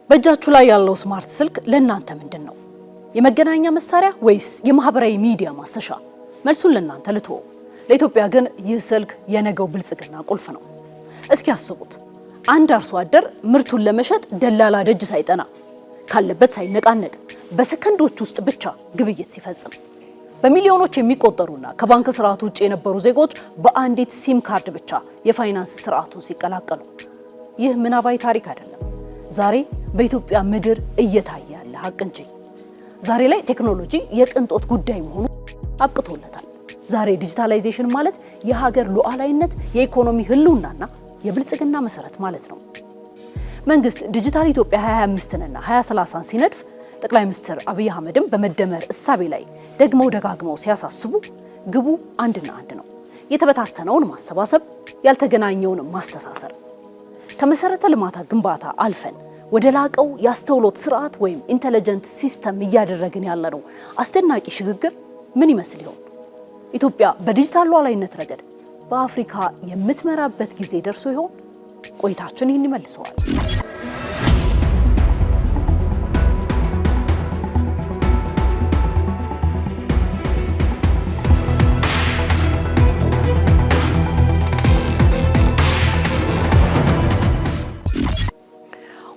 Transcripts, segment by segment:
በእጃችሁ ላይ ያለው ስማርት ስልክ ለእናንተ ምንድነው? የመገናኛ መሳሪያ ወይስ የማህበራዊ ሚዲያ ማሰሻ? መልሱን ለእናንተ ልተው። ለኢትዮጵያ ግን ይህ ስልክ የነገው ብልጽግና ቁልፍ ነው። እስኪ አስቡት፣ አንድ አርሶ አደር ምርቱን ለመሸጥ ደላላ ደጅ ሳይጠና ካለበት ሳይነቃነቅ በሰከንዶች ውስጥ ብቻ ግብይት ሲፈጽም፣ በሚሊዮኖች የሚቆጠሩና ከባንክ ስርዓት ውጭ የነበሩ ዜጎች በአንዲት ሲም ካርድ ብቻ የፋይናንስ ስርዓቱን ሲቀላቀሉ፣ ይህ ምናባዊ ታሪክ አይደለም። ዛሬ በኢትዮጵያ ምድር እየታየ ያለ ሀቅ እንጂ። ዛሬ ላይ ቴክኖሎጂ የቅንጦት ጉዳይ መሆኑ አብቅቶለታል። ዛሬ ዲጂታላይዜሽን ማለት የሀገር ሉዓላዊነት፣ የኢኮኖሚ ህልውናና የብልጽግና መሰረት ማለት ነው። መንግስት ዲጂታል ኢትዮጵያ 2025ና 2030 ሲነድፍ ጠቅላይ ሚኒስትር አብይ አህመድም በመደመር እሳቤ ላይ ደጋግመው ሲያሳስቡ ግቡ አንድና አንድ ነው። የተበታተነውን ማሰባሰብ፣ ያልተገናኘውን ማስተሳሰር። ከመሰረተ ልማት ግንባታ አልፈን ወደ ላቀው የአስተውሎት ስርዓት ወይም ኢንተለጀንት ሲስተም እያደረግን ያለነው አስደናቂ ሽግግር ምን ይመስል ይሆን? ኢትዮጵያ በዲጂታል ሉዓላዊነት ረገድ በአፍሪካ የምትመራበት ጊዜ ደርሶ ይሆን? ቆይታችን ይህን ይመልሰዋል።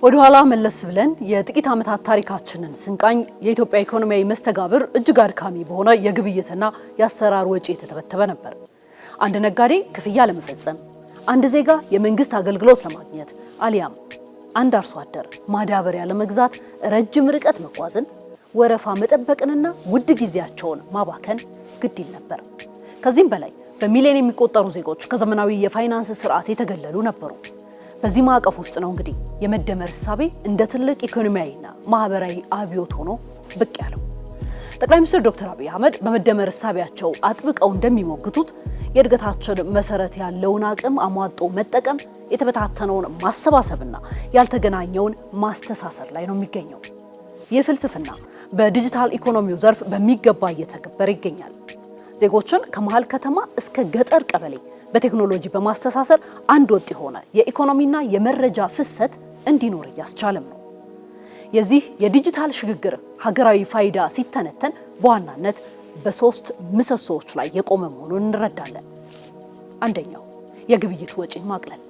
ወደ ኋላ መለስ ብለን የጥቂት ዓመታት ታሪካችንን ስንቃኝ የኢትዮጵያ ኢኮኖሚያዊ መስተጋብር እጅግ አድካሚ በሆነ የግብይትና የአሰራር ወጪ የተተበተበ ነበር። አንድ ነጋዴ ክፍያ ለመፈጸም፣ አንድ ዜጋ የመንግስት አገልግሎት ለማግኘት አሊያም አንድ አርሶ አደር ማዳበሪያ ለመግዛት ረጅም ርቀት መጓዝን፣ ወረፋ መጠበቅንና ውድ ጊዜያቸውን ማባከን ግድ ይል ነበር። ከዚህም በላይ በሚሊዮን የሚቆጠሩ ዜጎች ከዘመናዊ የፋይናንስ ስርዓት የተገለሉ ነበሩ። በዚህ ማዕቀፍ ውስጥ ነው እንግዲህ የመደመር እሳቤ እንደ ትልቅ ኢኮኖሚያዊና ማህበራዊ አብዮት ሆኖ ብቅ ያለው። ጠቅላይ ሚኒስትር ዶክተር አብይ አህመድ በመደመር እሳቤያቸው አጥብቀው እንደሚሞግቱት የእድገታችን መሰረት ያለውን አቅም አሟጦ መጠቀም፣ የተበታተነውን ማሰባሰብና ያልተገናኘውን ማስተሳሰር ላይ ነው የሚገኘው። ይህ ፍልስፍና በዲጂታል ኢኮኖሚው ዘርፍ በሚገባ እየተገበረ ይገኛል። ዜጎችን ከመሃል ከተማ እስከ ገጠር ቀበሌ በቴክኖሎጂ በማስተሳሰር አንድ ወጥ የሆነ የኢኮኖሚና የመረጃ ፍሰት እንዲኖር እያስቻለም ነው። የዚህ የዲጂታል ሽግግር ሀገራዊ ፋይዳ ሲተነተን በዋናነት በሶስት ምሰሶዎች ላይ የቆመ መሆኑን እንረዳለን። አንደኛው የግብይት ወጪን ማቅለል።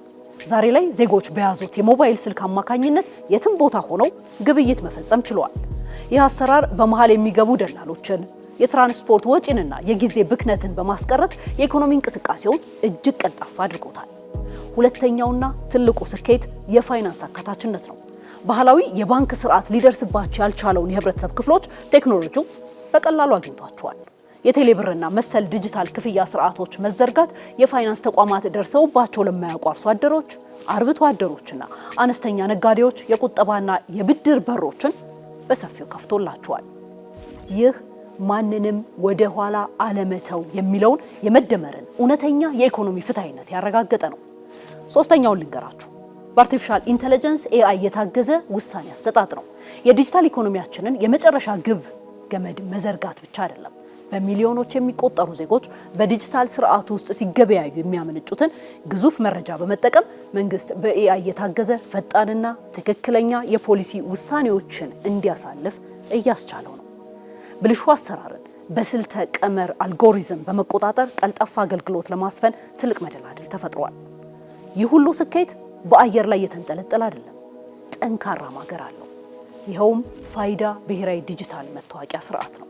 ዛሬ ላይ ዜጎች በያዙት የሞባይል ስልክ አማካኝነት የትም ቦታ ሆነው ግብይት መፈጸም ችለዋል። ይህ አሰራር በመሃል የሚገቡ ደላሎችን፣ የትራንስፖርት ወጪንና የጊዜ ብክነትን በማስቀረት የኢኮኖሚ እንቅስቃሴውን እጅግ ቀልጣፋ አድርጎታል። ሁለተኛውና ትልቁ ስኬት የፋይናንስ አካታችነት ነው። ባህላዊ የባንክ ስርዓት ሊደርስባቸው ያልቻለውን የህብረተሰብ ክፍሎች ቴክኖሎጂው በቀላሉ አግኝቷቸዋል። የቴሌብርና መሰል ዲጂታል ክፍያ ስርዓቶች መዘርጋት የፋይናንስ ተቋማት ደርሰውባቸው ለማያውቁ አርሶ አደሮች፣ አርብቶ አደሮችና አነስተኛ ነጋዴዎች የቁጠባና የብድር በሮችን በሰፊው ከፍቶላቸዋል። ይህ ማንንም ወደ ኋላ አለመተው የሚለውን የመደመርን እውነተኛ የኢኮኖሚ ፍትሃዊነት ያረጋገጠ ነው። ሶስተኛውን ልንገራችሁ። በአርቲፊሻል ኢንተለጀንስ ኤአይ የታገዘ ውሳኔ አሰጣጥ ነው። የዲጂታል ኢኮኖሚያችንን የመጨረሻ ግብ ገመድ መዘርጋት ብቻ አይደለም። በሚሊዮኖች የሚቆጠሩ ዜጎች በዲጂታል ስርዓት ውስጥ ሲገበያዩ የሚያመነጩትን ግዙፍ መረጃ በመጠቀም መንግስት በኤአይ የታገዘ ፈጣንና ትክክለኛ የፖሊሲ ውሳኔዎችን እንዲያሳልፍ እያስቻለው ነው። ብልሹ አሰራርን በስልተ ቀመር አልጎሪዝም በመቆጣጠር ቀልጣፋ አገልግሎት ለማስፈን ትልቅ መደላድል ተፈጥሯል። ይህ ሁሉ ስኬት በአየር ላይ የተንጠለጠለ አይደለም፣ ጠንካራ ማገር አለው። ይኸውም ፋይዳ ብሔራዊ ዲጂታል መታወቂያ ስርዓት ነው።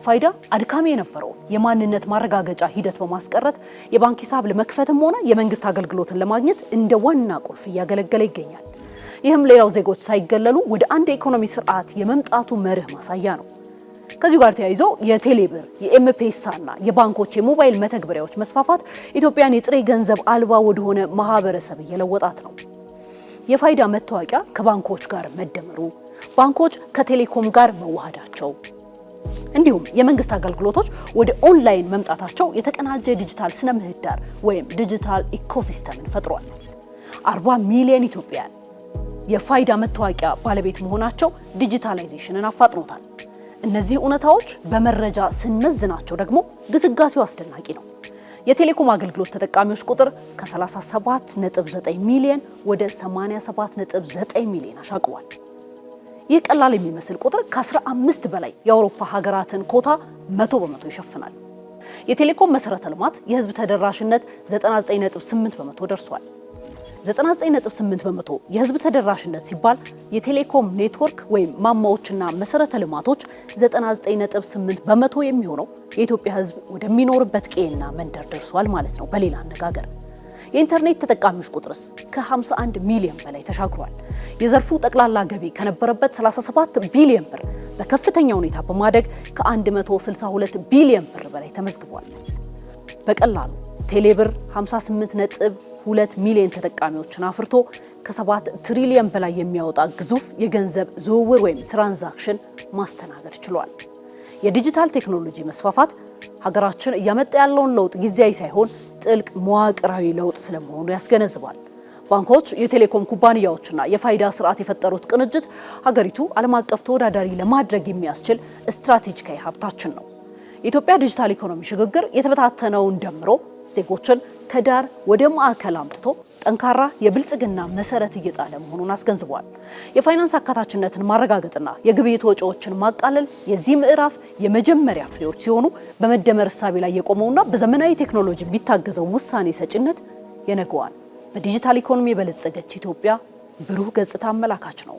ፋይዳ አድካሚ የነበረውን የማንነት ማረጋገጫ ሂደት በማስቀረት የባንክ ሂሳብ ለመክፈትም ሆነ የመንግስት አገልግሎትን ለማግኘት እንደ ዋና ቁልፍ እያገለገለ ይገኛል። ይህም ሌላው ዜጎች ሳይገለሉ ወደ አንድ የኢኮኖሚ ስርዓት የመምጣቱ መርህ ማሳያ ነው። ከዚሁ ጋር ተያይዞ የቴሌብር፣ የኤምፔሳና የባንኮች የሞባይል መተግበሪያዎች መስፋፋት ኢትዮጵያን የጥሬ ገንዘብ አልባ ወደሆነ ማህበረሰብ እየለወጣት ነው። የፋይዳ መታወቂያ ከባንኮች ጋር መደመሩ፣ ባንኮች ከቴሌኮም ጋር መዋሃዳቸው እንዲሁም የመንግስት አገልግሎቶች ወደ ኦንላይን መምጣታቸው የተቀናጀ ዲጂታል ስነ ምህዳር ወይም ዲጂታል ኢኮሲስተምን ፈጥሯል። 40 ሚሊዮን ኢትዮጵያውያን የፋይዳ መታወቂያ ባለቤት መሆናቸው ዲጂታላይዜሽንን አፋጥኖታል። እነዚህ እውነታዎች በመረጃ ስንመዝናቸው ደግሞ ግስጋሴው አስደናቂ ነው። የቴሌኮም አገልግሎት ተጠቃሚዎች ቁጥር ከ37.9 ሚሊዮን ወደ 87.9 ሚሊዮን አሻቅቧል። ይህ ቀላል የሚመስል ቁጥር ከ15 በላይ የአውሮፓ ሀገራትን ኮታ 100% ይሸፍናል። የቴሌኮም መሰረተ ልማት የህዝብ ተደራሽነት 99.8% ደርሷል። 99.8% የህዝብ ተደራሽነት ሲባል የቴሌኮም ኔትወርክ ወይም ማማዎችና መሰረተ ልማቶች 99.8% የሚሆነው የኢትዮጵያ ህዝብ ወደሚኖርበት ቀዬና መንደር ደርሷል ማለት ነው። በሌላ አነጋገር የኢንተርኔት ተጠቃሚዎች ቁጥርስ ከ51 ሚሊዮን በላይ ተሻግሯል። የዘርፉ ጠቅላላ ገቢ ከነበረበት 37 ቢሊዮን ብር በከፍተኛ ሁኔታ በማደግ ከ162 ቢሊዮን ብር በላይ ተመዝግቧል። በቀላሉ ቴሌብር 58.2 ሚሊዮን ተጠቃሚዎችን አፍርቶ ከ7 ትሪሊዮን በላይ የሚያወጣ ግዙፍ የገንዘብ ዝውውር ወይም ትራንዛክሽን ማስተናገድ ችሏል። የዲጂታል ቴክኖሎጂ መስፋፋት ሀገራችን እያመጣ ያለውን ለውጥ ጊዜያዊ ሳይሆን ጥልቅ መዋቅራዊ ለውጥ ስለመሆኑ ያስገነዝባል። ባንኮች፣ የቴሌኮም ኩባንያዎችና የፋይዳ ስርዓት የፈጠሩት ቅንጅት ሀገሪቱ ዓለም አቀፍ ተወዳዳሪ ለማድረግ የሚያስችል ስትራቴጂካዊ ሀብታችን ነው። የኢትዮጵያ ዲጂታል ኢኮኖሚ ሽግግር የተበታተነውን ደምሮ ዜጎችን ከዳር ወደ ማዕከል አምጥቶ ጠንካራ የብልጽግና መሰረት እየጣለ መሆኑን አስገንዝቧል። የፋይናንስ አካታችነትን ማረጋገጥና የግብይት ወጪዎችን ማቃለል የዚህ ምዕራፍ የመጀመሪያ ፍሬዎች ሲሆኑ በመደመር እሳቤ ላይ የቆመውና በዘመናዊ ቴክኖሎጂ የሚታገዘው ውሳኔ ሰጪነት የነገዋን በዲጂታል ኢኮኖሚ የበለጸገች ኢትዮጵያ ብሩህ ገጽታ አመላካች ነው።